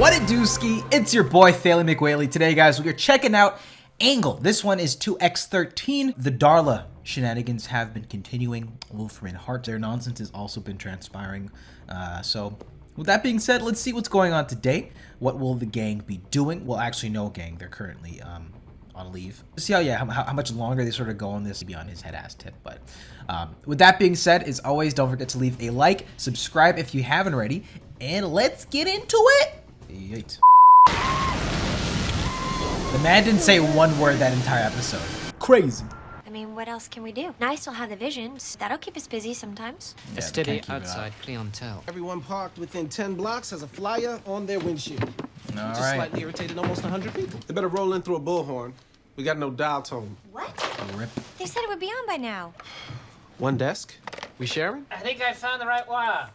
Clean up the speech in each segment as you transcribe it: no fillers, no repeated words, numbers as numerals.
What it do, ski? It's your boy Thalie McWhaley. Today, guys, we are checking out Angle. This one is 2x13. The Darla shenanigans have been continuing. Wolfram and Hart, their nonsense has also been transpiring. So, with that being said, let's see what's going on today. What will the gang be doing? Well, actually, no gang. They're currently on leave. See how much longer they sort of go on this, be on his head-ass tip. But with that being said, as always, don't forget to leave a like, subscribe if you haven't already, and let's get into it. Yeet. The man didn't say one word that entire episode. Crazy. I mean, what else can we do? I still have the visions. That'll keep us busy sometimes. Yeah, A steady outside clientele. Everyone parked within 10 blocks has a flyer on their windshield. All Just right. slightly irritated almost 100 people. They better roll in through a bullhorn. We got no dial tone. What? Rip. They said it would be on by now. One desk. We sharing? I think I found the right wire.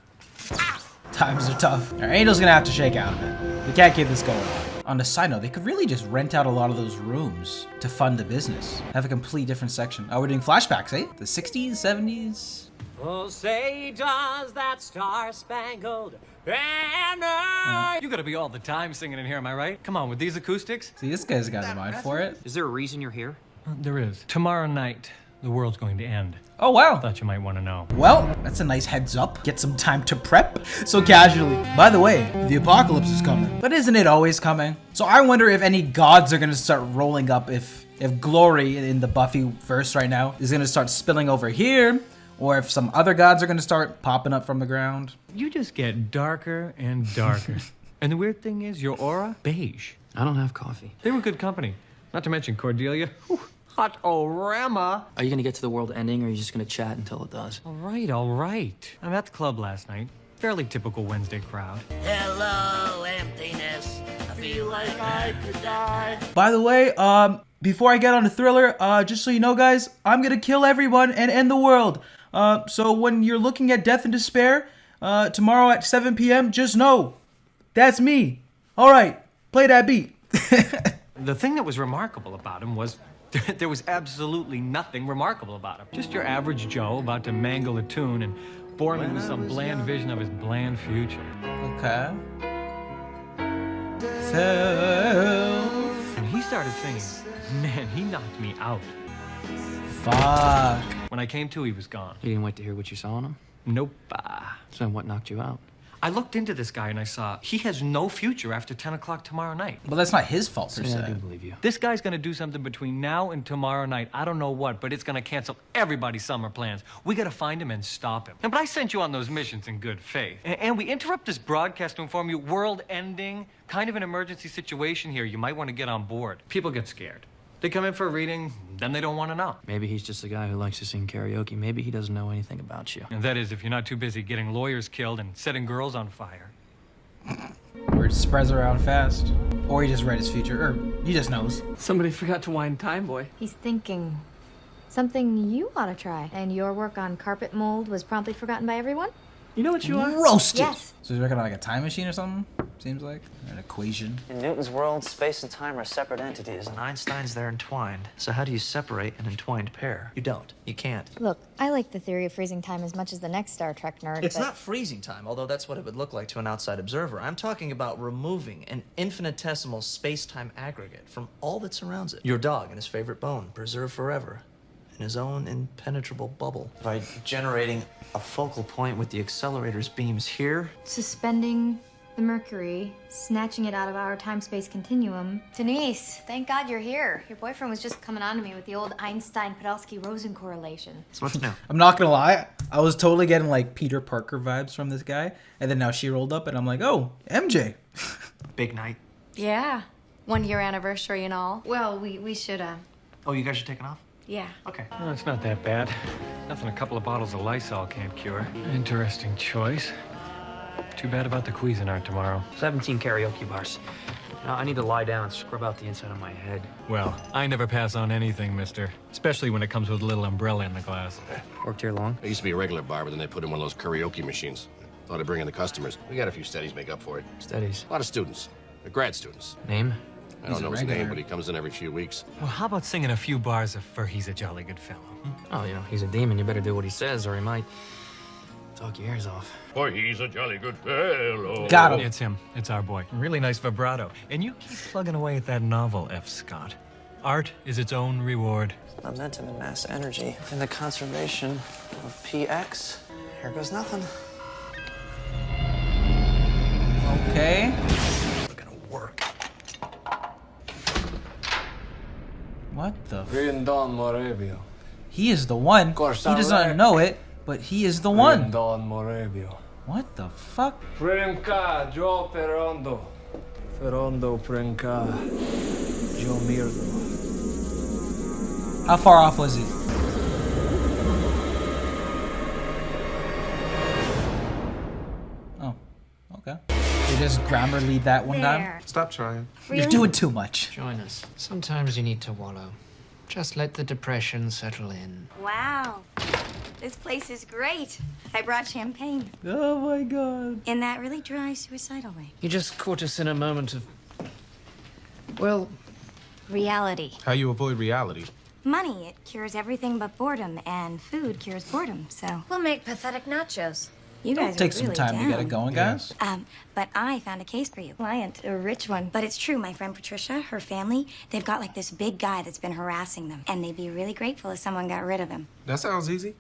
Times are tough. Our Angel's gonna have to shake out of it. We can't keep this going on. On the side note, they could really just rent out a lot of those rooms to fund the business. Have a complete different section. Oh, we're doing flashbacks, eh? The 60s, 70s. Oh, say does that star-spangled banner. You gotta be all the time singing in here, am I right? Come on, with these acoustics? See, this guy's got the mind for it. Is there a reason you're here? There is. Tomorrow night, the world's going to end. Oh, wow. Thought you might want to know. Well, that's a nice heads up. Get some time to prep so casually. By the way, the apocalypse is coming. But isn't it always coming? So I wonder if any gods are gonna start rolling up, if glory in the Buffy verse right now is gonna start spilling over here, or if some other gods are gonna start popping up from the ground. You just get darker and darker. And the weird thing is, your aura, beige. I don't have coffee. They were good company. Not to mention Cordelia. Whew, hot orama. Are you gonna get to the world ending, or are you just gonna chat until it does? All right, all right. I'm at the club last night. Fairly typical Wednesday crowd. Hello, emptiness. I feel like I could die. By the way, before I get on the thriller, just so you know, guys, I'm gonna kill everyone and end the world. So when you're looking at Death and Despair, tomorrow at 7 p.m., just know, that's me. All right, play that beat. The thing that was remarkable about him was there was absolutely nothing remarkable about him. Just your average Joe about to mangle a tune and bore me with some bland vision of his bland future. Okay. So... When he started singing, man, he knocked me out. Fuck. When I came to, he was gone. You didn't wait to hear what you saw in him? Nope. So what knocked you out? I looked into this guy and I saw he has no future after 10 o'clock tomorrow night. Well, that's not his fault, per Yeah, I se. do believe you. This guy's gonna do something between now and tomorrow night. I don't know what, but it's gonna cancel everybody's summer plans. We gotta find him and stop him. But I sent you on those missions in good faith. And we interrupt this broadcast to inform you world ending, kind of an emergency situation here. You might want to get on board. People get scared. They come in for a reading, then they don't want to know. Maybe he's just a guy who likes to sing karaoke. Maybe he doesn't know anything about you. And that is if you're not too busy getting lawyers killed and setting girls on fire. Word spreads around fast. Or he just read his future, or he just knows. Somebody forgot to wind time, boy. He's thinking something you ought to try. And your work on carpet mold was promptly forgotten by everyone? You know what you are? Roasted! Yes. So he's working on like a time machine or something? Seems like. An equation. In Newton's world, space and time are separate entities, and Einstein's they're entwined. So how do you separate an entwined pair? You don't. You can't. Look, I like the theory of freezing time as much as the next Star Trek nerd. It's but not freezing time, although that's what it would look like to an outside observer. I'm talking about removing an infinitesimal space-time aggregate from all that surrounds it. Your dog and his favorite bone, preserved forever in his own impenetrable bubble. By generating a focal point with the accelerator's beams here, suspending the mercury, snatching it out of our time-space continuum. Denise, thank God you're here. Your boyfriend was just coming on to me with the old Einstein-Podolsky-Rosen correlation. so what's new? I'm not gonna lie, I was totally getting like Peter Parker vibes from this guy. And then now she rolled up and I'm like, oh, MJ. Big night. Yeah. 1 year anniversary and all. Well, we should, Oh, you guys are taking off? yeah. Okay. No, it's not that bad. Nothing a couple of bottles of Lysol can't cure. Interesting choice. Too bad about the Cuisinart tomorrow. 17 karaoke bars. Now, I need to lie down and scrub out the inside of my head. Well, I never pass on anything, mister. Especially when it comes with a little umbrella in the glass. Worked here long? It used to be a regular bar, but then they put in one of those karaoke machines. Thought I'd bring in the customers. We got a few steadies make up for it. Steadies. A lot of students. They're grad students. Name? I don't know his name, but he comes in every few weeks. Well, how about singing a few bars for He's a Jolly Good Fellow? Oh, you know, he's a demon. You better do what he says, or he might talk your ears off. For he's a jolly good fellow. Got him. It's him. It's our boy. Really nice vibrato. And you keep plugging away at that novel, F. Scott. Art is its own reward. Momentum and mass energy. In the conservation of PX, here goes nothing. Okay. We're gonna work. What the? Don Moravio. He is the one. He doesn't know it, but he is the one. Don Moravio. What the fuck? Prenka, Joe Ferondo. Ferondo Prenka, Joe Mirdo. How far off was he? Oh, okay. They just grammar lead that one time. Stop trying. You're doing too much. Join us. Sometimes you need to wallow. Just let the depression settle in. Wow. This place is great. I brought champagne. Oh my god. In that really dry, suicidal way. You just caught us in a moment of, well, Reality. How you avoid reality? Money, it cures everything but boredom, and food cures boredom, so. We'll make pathetic nachos. You guys Take are some really time to get it down. going, guys. But I found a case for you. Client, a rich one. But it's true, my friend Patricia, her family, they've got like this big guy that's been harassing them. And they'd be really grateful if someone got rid of him. That sounds easy.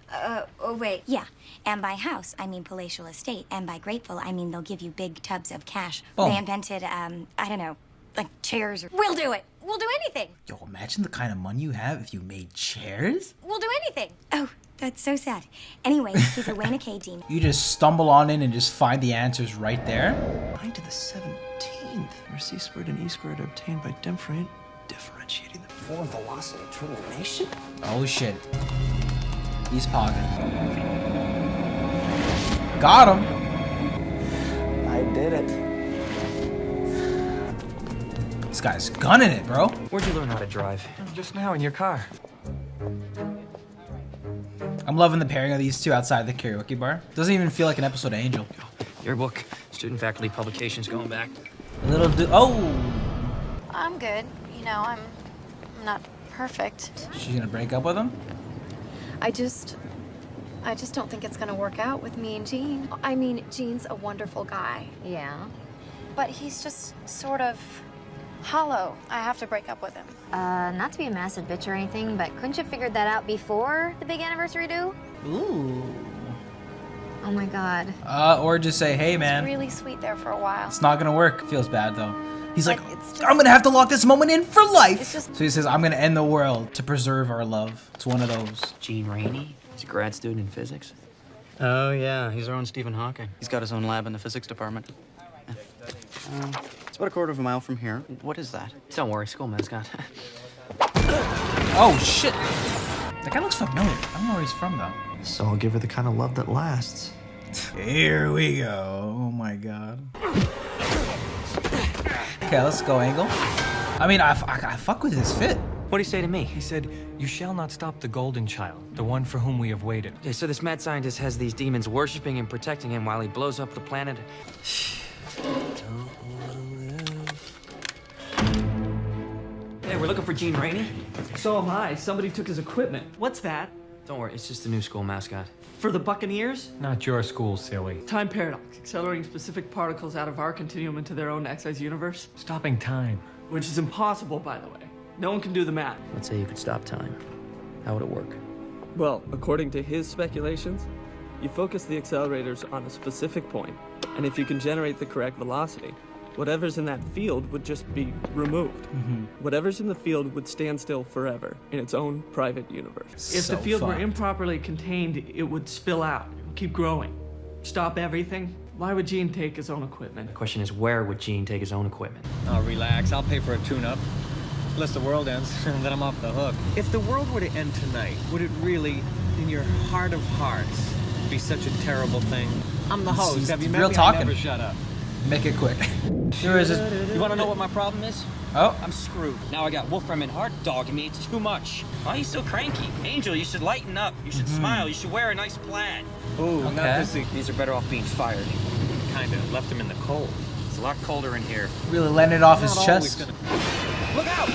Oh, wait. Yeah. And by house, I mean palatial estate. And by grateful, I mean they'll give you big tubs of cash. Oh. They invented, I don't know, like chairs. We'll do it. We'll do anything. Yo, imagine the kind of money you have if you made chairs. We'll do anything. Oh, that's so sad. Anyway, he's a Wayne K. Dean. You just stumble on in and just find the answers right there. 9 to the 17th, where C squared and E squared are obtained by differentiating the form velocity termination. Oh shit. He's pogging. Got him. I did it. This guy's gunning it, bro. where'd you learn how to drive? Just now in your car. I'm loving the pairing of these two outside the karaoke bar. Doesn't even feel like an episode of Angel. Yearbook, student faculty publications going back. Little oh, I'm good. You know, I'm not perfect. she's gonna break up with him? I just don't think it's gonna work out with me and Gene. I mean, Gene's a wonderful guy, Yeah. but he's just sort of hollow. I have to break up with him. Not to be a massive bitch or anything, but couldn't you have figured that out before the big anniversary due? Ooh. Oh my god. Or just say, hey man, Really sweet there for a while. it's not gonna work. Feels bad though. He's like, But it's just- I'm gonna have to lock this moment in for life. It's just- So he says, I'm gonna end the world to preserve our love. It's one of those. Gene Rainey? He's a grad student in physics. Oh, yeah. He's our own Stephen Hawking. He's got his own lab in the physics department. It's about a quarter of a mile from here. What is that? Don't worry, school mascot. Oh shit. That guy looks familiar. I don't know where he's from though. So I'll give her the kind of love that lasts. Here we go. Oh my god. Okay, let's go, Angle. I mean, I fuck with his fit. What'd he say to me? He said, "You shall not stop the golden child, the one for whom we have waited." Yeah, so this mad scientist has these demons worshiping and protecting him while he blows up the planet. Hey, we're looking for Gene Rainey. So am I. Somebody took his equipment. What's that? Don't worry, it's just the new school mascot. For the Buccaneers? Not your school, silly. Time paradox, accelerating specific particles out of our continuum into their own excise universe. Stopping time. Which is impossible, by the way. No one can do the math. Let's say you could stop time. How would it work? Well, according to his speculations, you focus the accelerators on a specific point, and if you can generate the correct velocity, whatever's in that field would just be removed. Whatever's in the field would stand still forever in its own private universe. If the field were fucked. improperly contained, it would spill out. It would keep growing. Stop everything. Why would Gene take his own equipment? The question is, where would Gene take his own equipment? Oh, relax. I'll pay for a tune-up. Unless the world ends, then I'm off the hook. If the world were to end tonight, would it really, in your heart of hearts, be such a terrible thing? I'm the host. He's Have you met real me? talking. I never shut up. Make it quick. Here is his. You want to know what my problem is? Oh. I'm screwed. Now I got Wolfram and Hart dogging me. It's too much. Why are you so cranky? Angel, you should lighten up. You should smile. You should wear a nice plaid. Ooh, Okay. not this thing. These are better off being fired. Kinda left him in the cold. It's a lot colder in here. Really letting it off his Not always chest. gonna- Look out!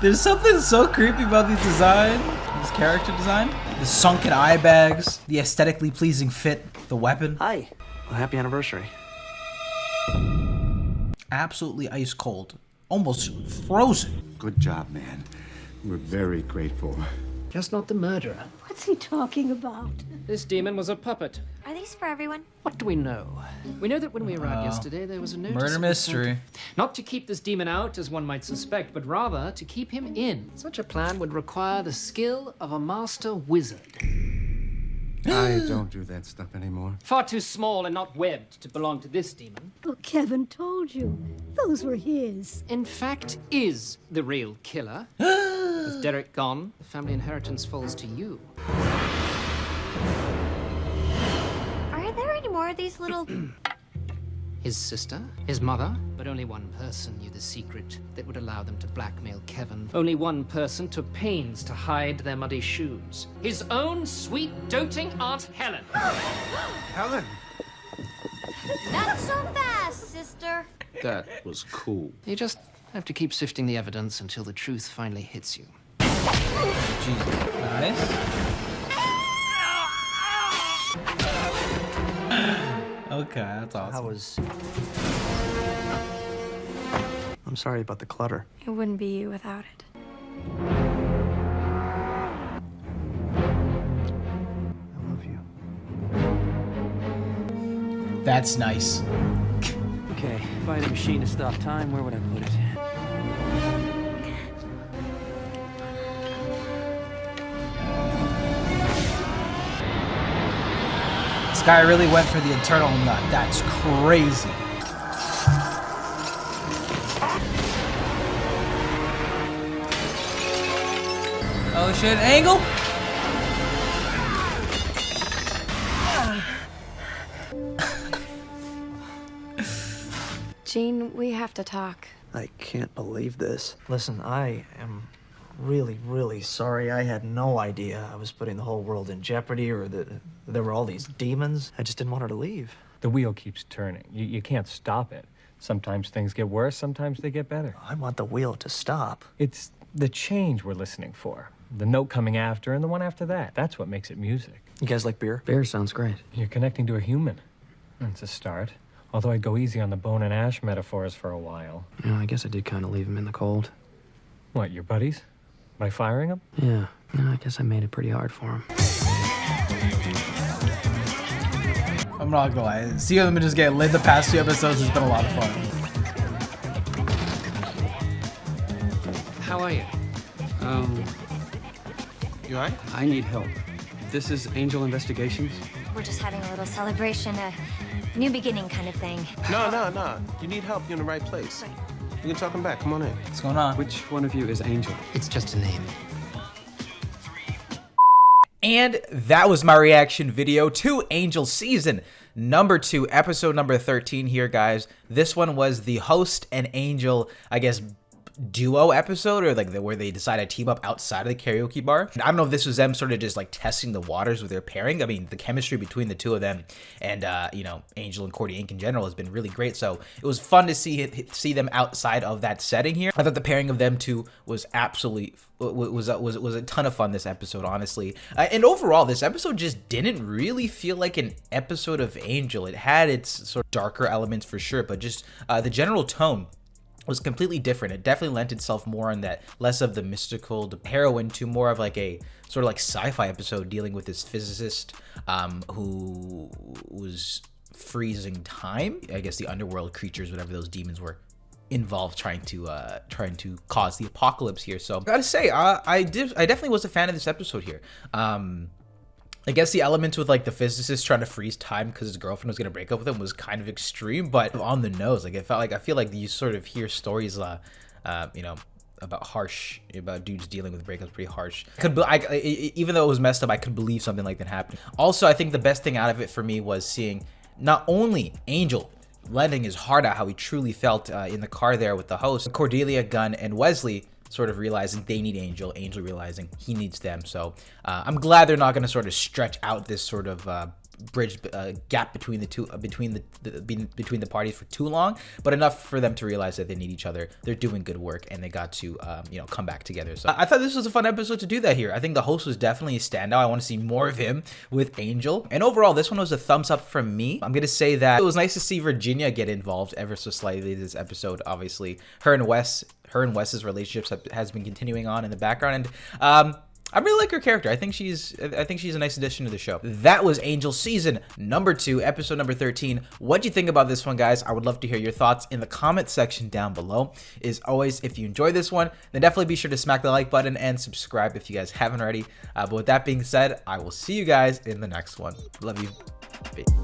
There's something so creepy about these character design. The sunken eye bags, the aesthetically pleasing fit, the weapon. Hi. Well, happy anniversary. Absolutely ice cold. Almost frozen. Good job, man. We're very grateful. Just not the murderer. What's he talking about? This demon was a puppet. Are these for everyone? What do we know? We know that when we arrived yesterday, there was a notice. Murder mystery. Not to keep this demon out, as one might suspect, but rather to keep him in. Such a plan would require the skill of a master wizard. I don't do that stuff anymore. Far too small and not webbed to belong to this demon. Oh, Kevin told you. Those were his. In fact, is the real killer. With Derek gone, the family inheritance falls to you. Are there any more of these little... His sister, his mother, but only one person knew the secret that would allow them to blackmail Kevin. Only one person took pains to hide their muddy shoes. His own sweet, doting Aunt Helen. Helen! Not so fast, sister. That was cool. You just have to keep sifting the evidence until the truth finally hits you. Jesus. Nice. Okay, that's awesome. I'm sorry about the clutter. It wouldn't be you without it. I love you. That's nice. Okay, if I had a machine to stop time, where would I put it? This guy really went for the eternal nut. That's crazy. Oh shit, angle? Gene, we have to talk. I can't believe this. Listen, I am really, really sorry. I had no idea I was putting the whole world in jeopardy or that there were all these demons. I just didn't want her to leave. The wheel keeps turning. You can't stop it. Sometimes things get worse, sometimes they get better. I want the wheel to stop. It's the change we're listening for. The note coming after and the one after that. That's what makes it music. You guys like beer? Beer sounds great. You're connecting to a human. That's a start. Although I'd go easy on the bone and ash metaphors for a while. Yeah, I guess I did kind of leave him in the cold. What, your buddies? By firing them? Yeah, I guess I made it pretty hard for him. I'm not gonna lie. Seeing them just get lit the past few episodes has been a lot of fun. How are you? You all right? I need help. This is Angel Investigations. We're just having a little celebration, a new beginning kind of thing. No. You need help, you're in the right place. You can talk him back. Come on in. What's going on? Which one of you is Angel? It's just a name. And that was my reaction video to Angel Season number 2, episode number 13 here, guys. This one was the host and Angel, I guess, duo episode, or like where they decided to team up outside of the karaoke bar. I don't know if this was them sort of just like testing the waters with their pairing. I mean, the chemistry between the two of them and you know, Angel and Cordy Inc. in general has been really great. So it was fun to see them outside of that setting here. I thought the pairing of them two was absolutely was a ton of fun this episode, honestly. And overall, this episode just didn't really feel like an episode of Angel. It had its sort of darker elements for sure, but just the general tone was completely different. It definitely lent itself more on that, less of the mystical heroine to more of like a sort of like sci-fi episode dealing with this physicist who was freezing time. I guess the underworld creatures, whatever those demons were, involved trying to cause the apocalypse here. So I gotta say, I definitely was a fan of this episode here. I guess the elements with like the physicist trying to freeze time because his girlfriend was gonna break up with him was kind of extreme, but on the nose. Like I feel like you sort of hear stories, you know, about dudes dealing with breakups pretty harsh. Even though it was messed up, I could believe something like that happened. Also, I think the best thing out of it for me was seeing not only Angel letting his heart out, how he truly felt in the car there with the host, Cordelia, Gunn, and Wesley sort of realizing they need Angel, Angel realizing he needs them. So I'm glad they're not going to sort of stretch out this sort of bridge gap between the two between the parties for too long, but enough for them to realize that they need each other. They're doing good work, and they got to come back together. So I thought this was a fun episode to do that here. I think the host was definitely a standout. I want to see more of him with Angel. And overall, this one was a thumbs up from me. I'm gonna say that it was nice to see Virginia get involved ever so slightly this episode. Obviously, her and Wes's relationships has been continuing on in the background, and I really like her character. I think she's a nice addition to the show. That was Angel season number 2, episode number 13. What do you think about this one, guys? I would love to hear your thoughts in the comment section down below. As always, if you enjoyed this one, then definitely be sure to smack the like button and subscribe if you guys haven't already. But with that being said, I will see you guys in the next one. Love you. Peace.